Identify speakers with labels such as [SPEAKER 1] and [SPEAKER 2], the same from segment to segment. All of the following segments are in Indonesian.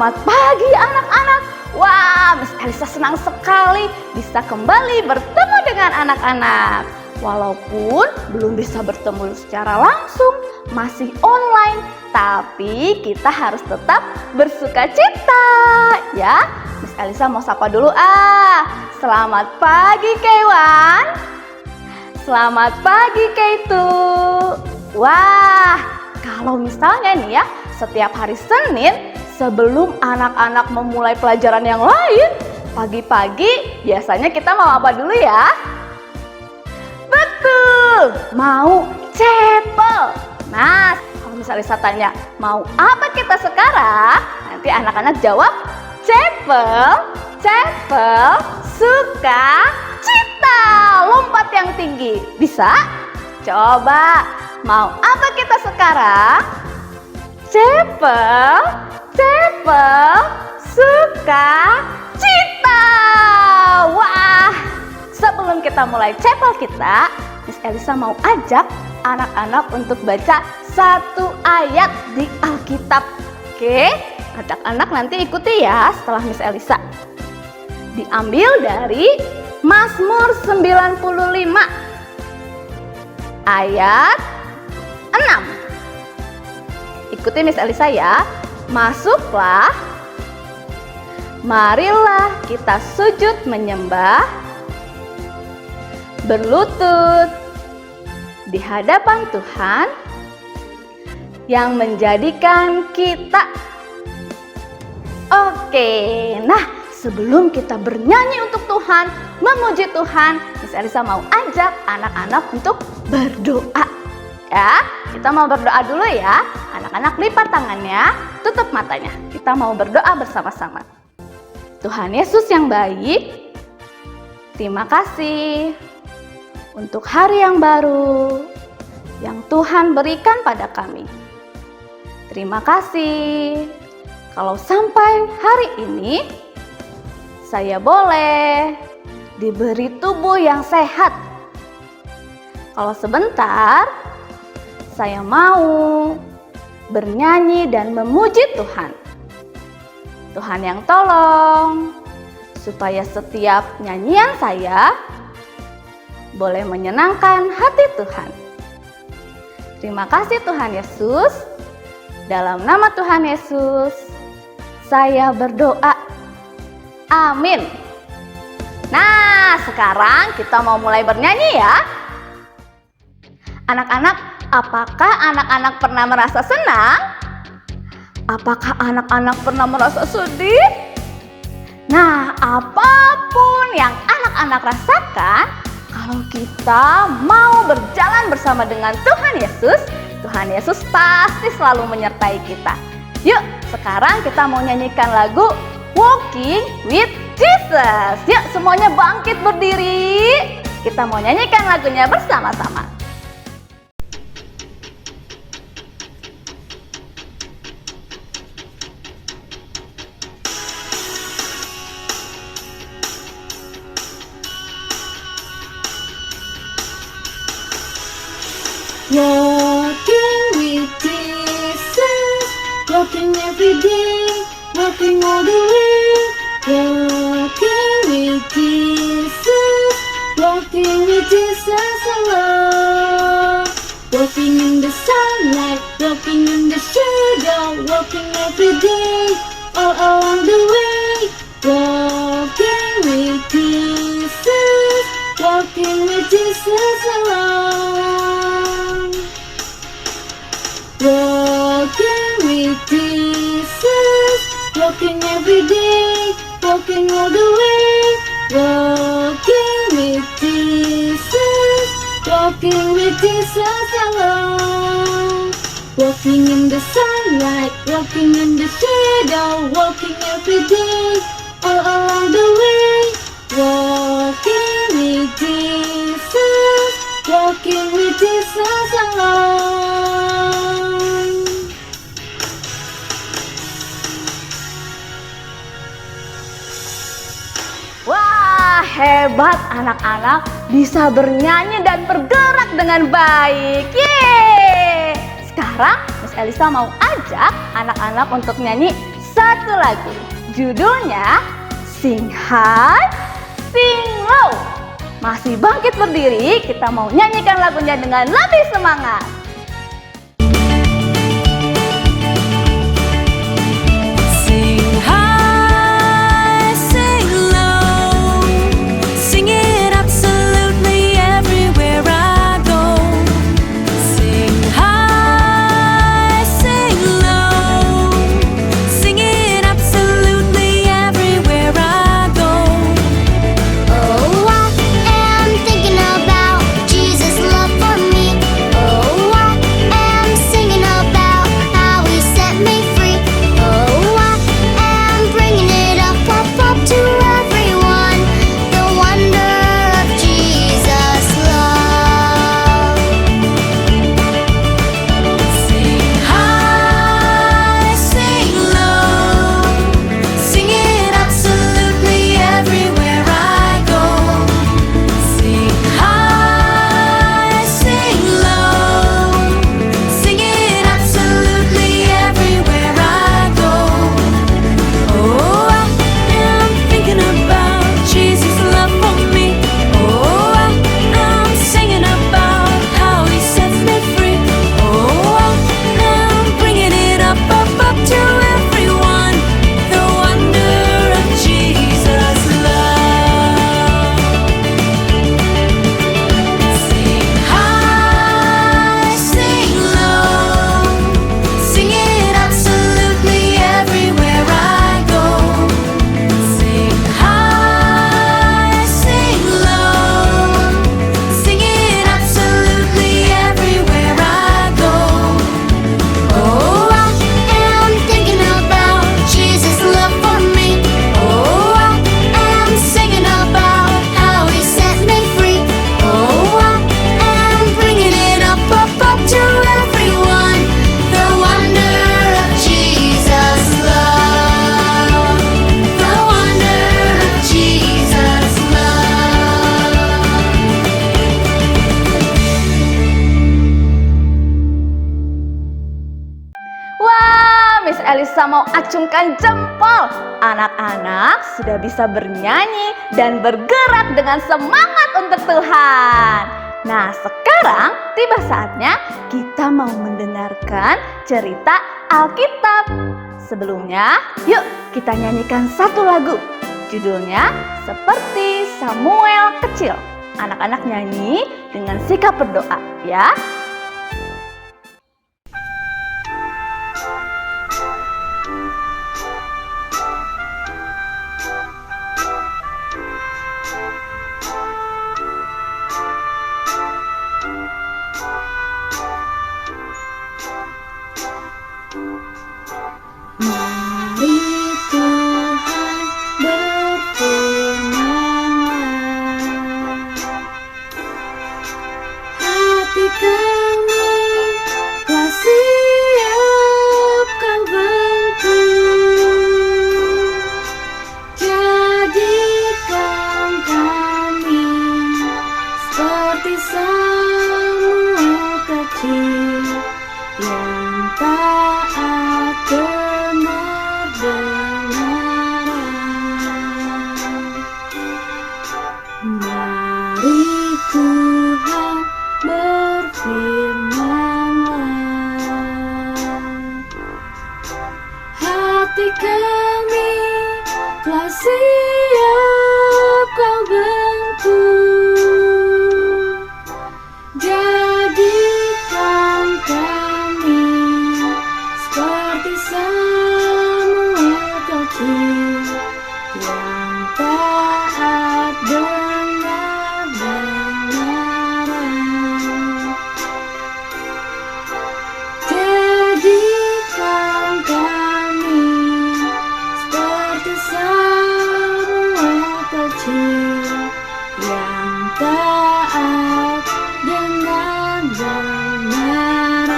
[SPEAKER 1] Selamat pagi anak-anak. Wah, Miss Elisa senang sekali bisa kembali bertemu dengan anak-anak. Walaupun belum bisa bertemu secara langsung, masih online, tapi kita harus tetap bersukacita. Ya, Miss Elisa mau sapa dulu Selamat pagi Kewan. Selamat pagi Keitu. Wah, kalau misalnya nih ya, setiap hari Senin sebelum anak-anak memulai pelajaran yang lain, pagi-pagi biasanya kita mau apa dulu ya? Betul, mau cepel. Nah, kalau misalnya saya tanya, mau apa kita sekarang? Nanti anak-anak jawab, cepel, cepel, suka, cita, lompat yang tinggi. Bisa? Coba, mau apa kita sekarang? Cepel, cepel, suka, cita. Wah, sebelum kita mulai cepel kita, Miss Elisa mau ajak anak-anak untuk baca satu ayat di Alkitab. Oke, anak-anak nanti ikuti ya setelah Miss Elisa. Diambil dari Mazmur 95 ayat 6. Ikuti Miss Elisa ya. Masuklah, marilah kita sujud menyembah, berlutut di hadapan Tuhan yang menjadikan kita. Oke, nah sebelum kita bernyanyi untuk Tuhan, memuji Tuhan, Miss Elisa mau ajak anak-anak untuk berdoa. Ya, kita mau berdoa dulu ya. Anak-anak lipat tangannya, tutup matanya. Kita mau berdoa bersama-sama. Tuhan Yesus yang baik, terima kasih untuk hari yang baru yang Tuhan berikan pada kami. Terima kasih kalau sampai hari ini saya boleh diberi tubuh yang sehat. Kalau sebentar saya mau bernyanyi dan memuji Tuhan. Tuhan yang tolong supaya setiap nyanyian saya boleh menyenangkan hati Tuhan. Terima kasih Tuhan Yesus. Dalam nama Tuhan Yesus, saya berdoa. Amin. Nah, sekarang kita mau mulai bernyanyi ya. Anak-anak, apakah anak-anak pernah merasa senang? Apakah anak-anak pernah merasa sedih? Nah, apapun yang anak-anak rasakan, kalau kita mau berjalan bersama dengan Tuhan Yesus pasti selalu menyertai kita. Yuk, sekarang kita mau nyanyikan lagu Walking with Jesus. Yuk, semuanya bangkit berdiri. Kita mau nyanyikan lagunya bersama-sama.
[SPEAKER 2] Walking with Jesus, walking every day, walking all the way. Walking with Jesus, walking with Jesus alone. Walking in the sunlight, walking in the shadow, walking every day, all along the way. Walking with Jesus, walking with Jesus alone. Walking with Jesus, walking every day, walking all the way. Walking with Jesus, walking with Jesus alone. Walking in the sunlight, walking in the shadow, walking every day, all along the way. Walking with Jesus, walking with Jesus alone.
[SPEAKER 1] Wah, hebat anak-anak bisa bernyanyi dan bergerak dengan baik. Yeay! Sekarang Miss Elisa mau ajak anak-anak untuk nyanyi satu lagu. Judulnya Sing High, Sing Low. Masih bangkit berdiri, kita mau nyanyikan lagunya dengan lebih semangat. Miss Elisa mau acungkan jempol. Anak-anak sudah bisa bernyanyi dan bergerak dengan semangat untuk Tuhan. Nah, sekarang tiba saatnya kita mau mendengarkan cerita Alkitab. Sebelumnya, yuk kita nyanyikan satu lagu. Judulnya Seperti Samuel Kecil. Anak-anak nyanyi dengan sikap berdoa ya.
[SPEAKER 2] Hati kami telah siap kau bentuk, jadikan kami seperti Samuel kecil yang taat dengar kebenaran. Jadikan kami seperti Samuel kecil yang taat dengan kebenaran.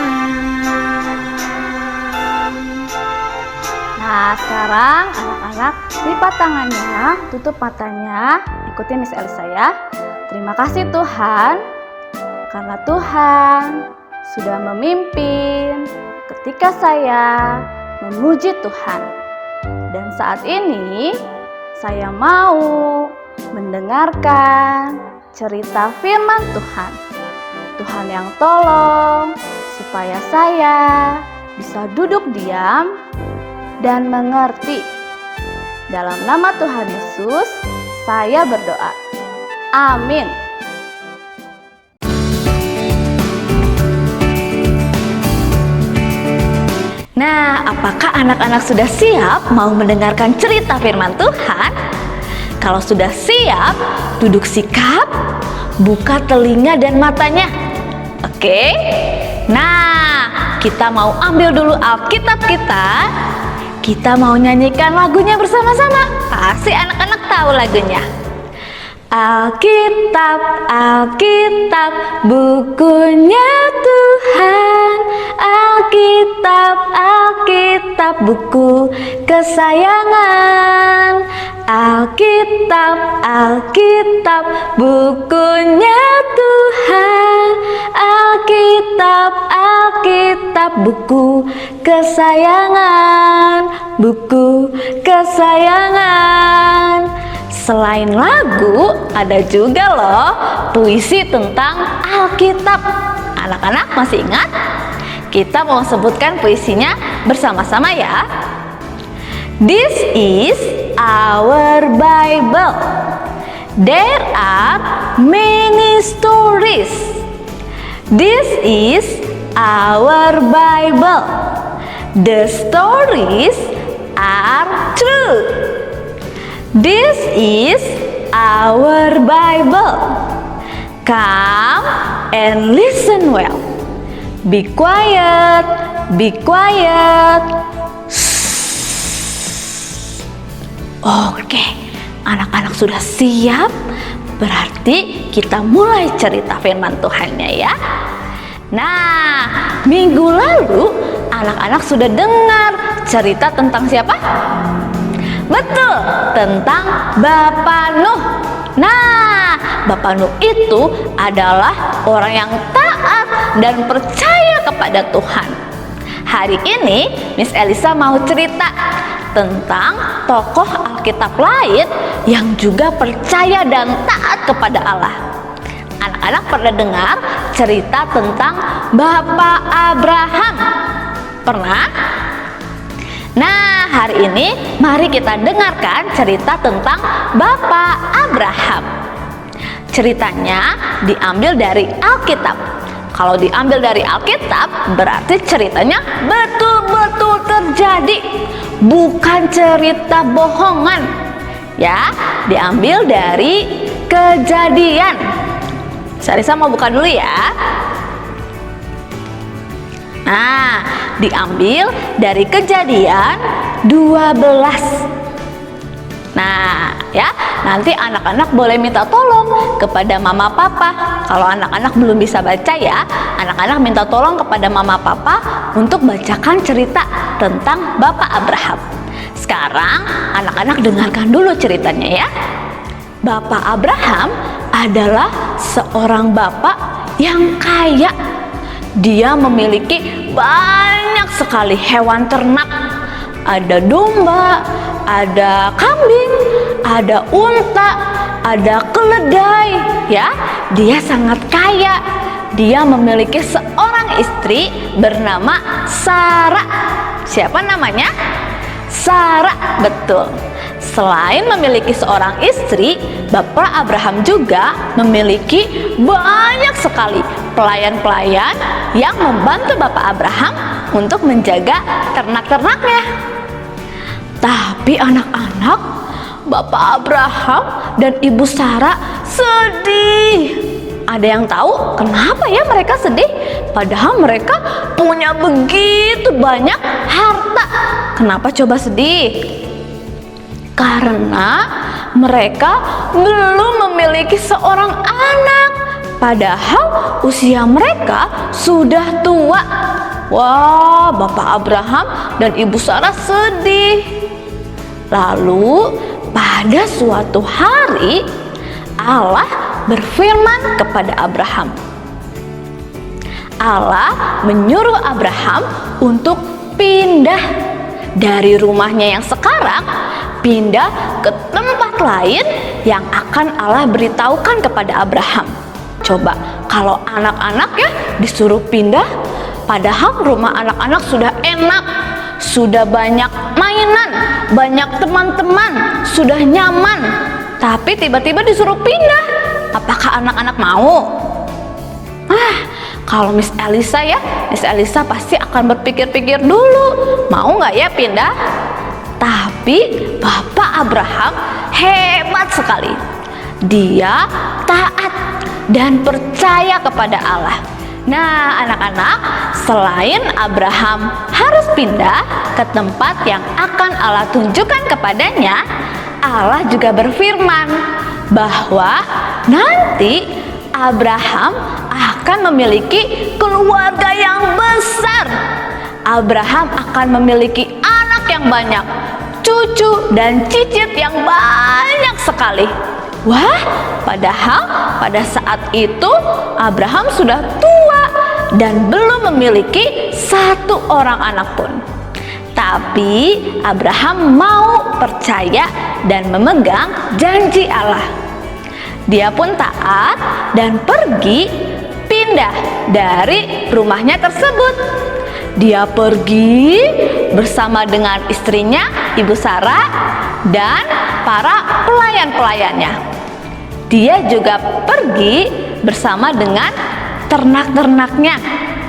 [SPEAKER 1] Nah, sekarang anak-anak lipat tangannya, tutup matanya, ikuti Miss Elisa ya. Terima kasih Tuhan, karena Tuhan sudah memimpin ketika saya memuji Tuhan. Dan saat ini saya mau mendengarkan cerita firman Tuhan. Tuhan yang tolong supaya saya bisa duduk diam dan mengerti. Dalam nama Tuhan Yesus, saya berdoa. Amin. Nah, apakah anak-anak sudah siap mau mendengarkan cerita firman Tuhan? Kalau sudah siap, duduk sikap, buka telinga dan matanya. Oke? Nah, kita mau ambil dulu Alkitab kita. Kita mau nyanyikan lagunya bersama-sama. Pasti anak-anak tahu lagunya. Alkitab, Alkitab, bukunya Tuhan. Alkitab, Alkitab, buku kesayangan. Alkitab, Alkitab, bukunya Tuhan. Alkitab, Alkitab, buku kesayangan. Buku kesayangan. Selain lagu, ada juga loh puisi tentang Alkitab. Anak-anak masih ingat? Kita mau sebutkan puisinya bersama-sama ya. This is our Bible. There are many stories. This is our Bible. The stories are true. This is our Bible. Come and listen well. Be quiet, be quiet. Oke, anak-anak sudah siap? Berarti kita mulai cerita firman Tuhannya ya. Nah, minggu lalu anak-anak sudah dengar cerita tentang siapa? Betul, tentang Bapak Nuh. Nah, Bapak Nuh itu adalah orang yang taat dan percaya kepada Tuhan. Hari ini Miss Elisa mau cerita tentang tokoh Alkitab lain yang juga percaya dan taat kepada Allah. Anak-anak pernah dengar cerita tentang Bapak Abraham? Pernah? Nah, hari ini mari kita dengarkan cerita tentang Bapak Abraham. Ceritanya diambil dari Alkitab. Kalau diambil dari Alkitab, berarti ceritanya betul-betul terjadi. Bukan cerita bohongan. Ya, diambil dari Kejadian. Sarisa mau buka dulu ya. Nah, diambil dari Kejadian 12. Nah, ya, nanti anak-anak boleh minta tolong kepada mama papa. Kalau anak-anak belum bisa baca ya, anak-anak minta tolong kepada mama papa untuk bacakan cerita tentang Bapak Abraham. Sekarang anak-anak dengarkan dulu ceritanya ya. Bapak Abraham adalah seorang bapak yang kaya. Dia memiliki banyak sekali hewan ternak. Ada domba, ada kambing, ada unta, ada keledai, ya. Dia sangat kaya. Dia memiliki seorang istri bernama Sarah. Siapa namanya? Sarah, betul. Selain memiliki seorang istri, Bapak Abraham juga memiliki banyak sekali pelayan-pelayan yang membantu Bapak Abraham untuk menjaga ternak-ternaknya. Tapi anak-anak, Bapak Abraham dan Ibu Sarah sedih. Ada yang tahu kenapa ya mereka sedih? Padahal mereka punya begitu banyak harta. Kenapa coba sedih? Karena mereka belum memiliki seorang anak. Padahal usia mereka sudah tua. Wah, Bapak Abraham dan Ibu Sarah sedih. Lalu pada suatu hari Allah berfirman kepada Abraham. Allah menyuruh Abraham untuk pindah dari rumahnya yang sekarang pindah ke tempat lain yang akan Allah beritahukan kepada Abraham. Coba kalau anak-anak ya disuruh pindah, padahal rumah anak-anak sudah enak, sudah banyak mainan, banyak teman-teman, sudah nyaman, tapi tiba-tiba disuruh pindah. Apakah anak-anak mau? Kalau Miss Elisa pasti akan berpikir-pikir dulu, mau nggak ya pindah? Tapi Bapak Abraham hebat sekali. Dia taat dan percaya kepada Allah. Nah, anak-anak, selain Abraham harus pindah ke tempat yang akan Allah tunjukkan kepadanya, Allah juga berfirman bahwa nanti Abraham akan memiliki keluarga yang besar. Abraham akan memiliki anak yang banyak, cucu dan cicit yang banyak sekali. Wah, padahal pada saat itu Abraham sudah tua dan belum memiliki satu orang anak pun. Tapi Abraham mau percaya dan memegang janji Allah. Dia pun taat dan pergi pindah dari rumahnya tersebut. Dia pergi bersama dengan istrinya, Ibu Sarah, dan para pelayan-pelayannya. Dia juga pergi bersama dengan ternak-ternaknya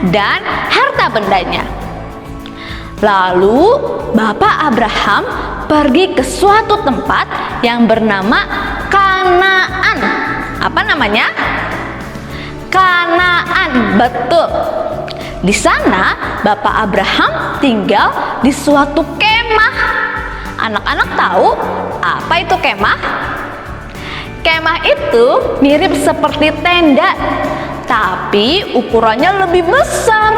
[SPEAKER 1] dan harta bendanya. Lalu Bapak Abraham pergi ke suatu tempat yang bernama Kanaan. Apa namanya? Kanaan, betul. Di sana Bapak Abraham tinggal di suatu kemah. Anak-anak tahu apa itu kemah? Kemah itu mirip seperti tenda, tapi ukurannya lebih besar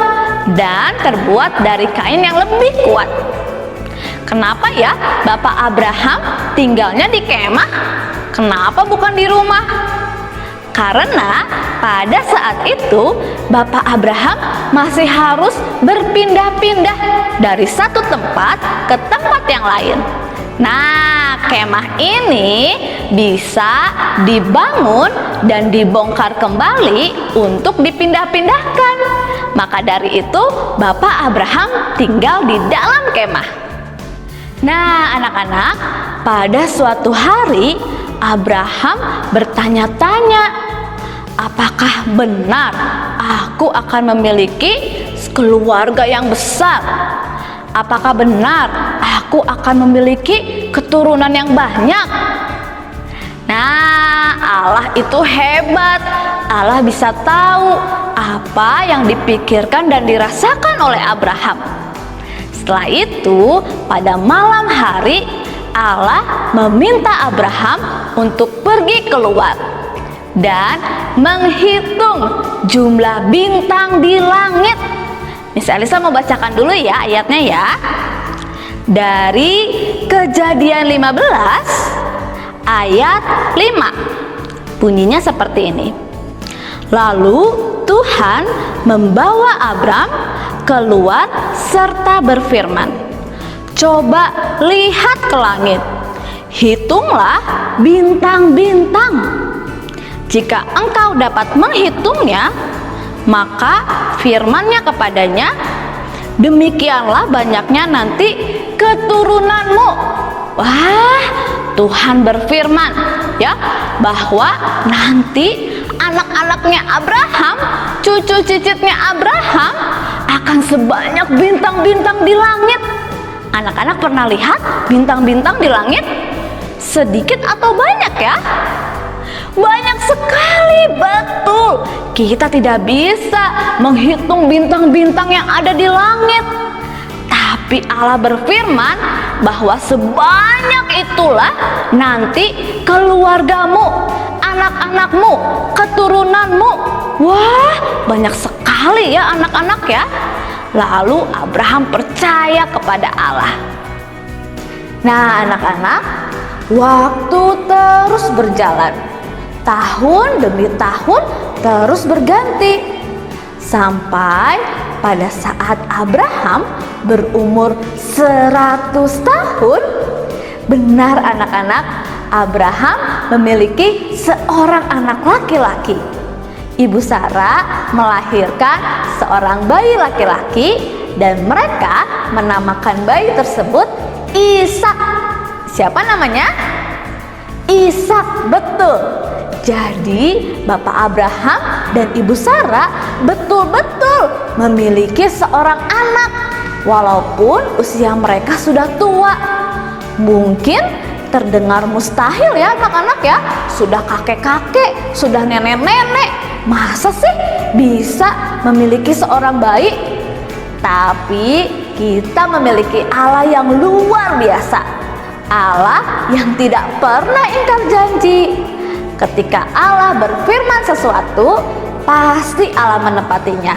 [SPEAKER 1] dan terbuat dari kain yang lebih kuat. Kenapa ya Bapak Abraham tinggalnya di kemah? Kenapa bukan di rumah? Karena pada saat itu Bapak Abraham masih harus berpindah-pindah dari satu tempat ke tempat yang lain. Nah, kemah ini bisa dibangun dan dibongkar kembali untuk dipindah-pindahkan. Maka dari itu Bapak Abraham tinggal di dalam kemah. Nah, anak-anak, pada suatu hari Abraham bertanya-tanya, apakah benar aku akan memiliki keluarga yang besar? Apakah benar aku akan memiliki keturunan yang banyak? Nah, Allah itu hebat. Allah bisa tahu apa yang dipikirkan dan dirasakan oleh Abraham. Setelah itu, pada malam hari Allah meminta Abraham untuk pergi keluar dan menghitung jumlah bintang di langit. Miss Elisa mau bacakan dulu ya ayatnya ya. Dari Kejadian 15 ayat 5. Bunyinya seperti ini. Lalu Tuhan membawa Abram keluar serta berfirman, coba lihat ke langit, hitunglah bintang-bintang. Jika engkau dapat menghitungnya, maka firman-Nya kepadanya, demikianlah banyaknya nanti keturunanmu. Wah, Tuhan berfirman ya bahwa nanti anak-anaknya Abraham, cucu cicitnya Abraham akan sebanyak bintang-bintang di langit. Anak-anak pernah lihat bintang-bintang di langit? Sedikit atau banyak ya? Banyak sekali, betul. Kita tidak bisa menghitung bintang-bintang yang ada di langit. Tapi Allah berfirman bahwa sebanyak itulah nanti keluargamu, anak-anakmu, keturunanmu. Wah, banyak sekali ya anak-anak ya. Lalu Abraham percaya kepada Allah. Nah, anak-anak, waktu terus berjalan. Tahun demi tahun terus berganti. Sampai pada saat Abraham berumur 100 tahun? Benar anak-anak, Abraham memiliki seorang anak laki-laki. Ibu Sarah melahirkan seorang bayi laki-laki dan mereka menamakan bayi tersebut Ishak. Siapa namanya? Ishak, betul. Jadi Bapak Abraham dan Ibu Sarah betul-betul memiliki seorang anak walaupun usia mereka sudah tua. Mungkin terdengar mustahil ya anak-anak ya, sudah kakek-kakek, sudah nenek-nenek, masa sih bisa memiliki seorang bayi? Tapi kita memiliki Allah yang luar biasa, Allah yang tidak pernah ingkar janji. Ketika Allah berfirman sesuatu, pasti Allah menepatinya.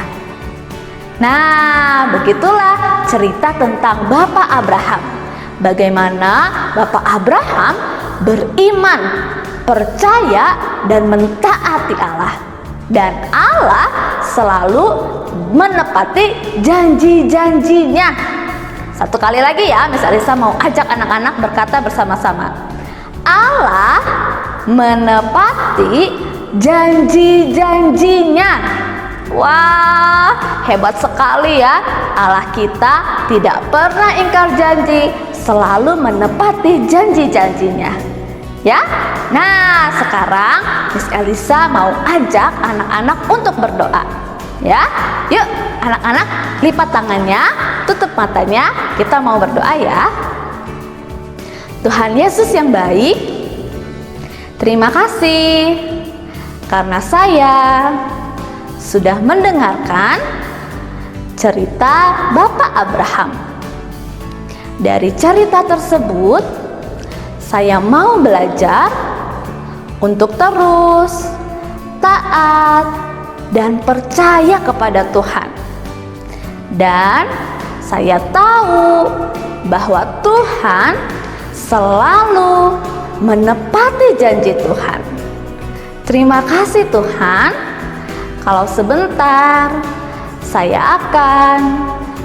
[SPEAKER 1] Nah, begitulah cerita tentang Bapak Abraham. Bagaimana Bapak Abraham beriman, percaya, dan mentaati Allah. Dan Allah selalu menepati janji-janjinya. Satu kali lagi ya, Miss Alisa mau ajak anak-anak berkata bersama-sama. Allah menepati janji-janjinya. Wah, hebat sekali ya. Allah kita tidak pernah ingkar janji, selalu menepati janji-janjinya. Ya. Nah, sekarang Miss Elisa mau ajak anak-anak untuk berdoa. Ya. Yuk, anak-anak lipat tangannya, tutup matanya, kita mau berdoa ya. Tuhan Yesus yang baik, terima kasih karena saya sudah mendengarkan cerita Bapak Abraham. Dari cerita tersebut, saya mau belajar untuk terus taat dan percaya kepada Tuhan. Dan saya tahu bahwa Tuhan selalu menepati janji Tuhan. Terima kasih Tuhan. Kalau sebentar saya akan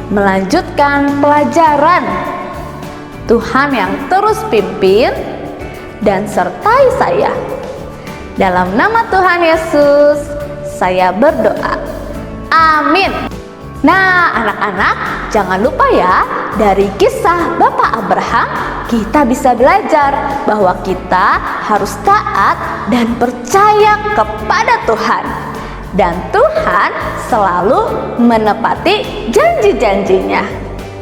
[SPEAKER 1] melanjutkan pelajaran. Tuhan yang terus pimpin dan sertai saya. Dalam nama Tuhan Yesus, saya berdoa. Amin. Nah, anak-anak, jangan lupa ya, dari kisah Bapak Abraham, kita bisa belajar bahwa kita harus taat dan percaya kepada Tuhan. Dan Tuhan selalu menepati janji-janjinya.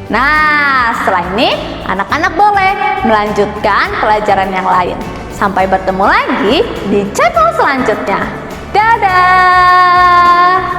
[SPEAKER 1] Nah, setelah ini anak-anak boleh melanjutkan pelajaran yang lain. Sampai bertemu lagi di channel selanjutnya. Dadah!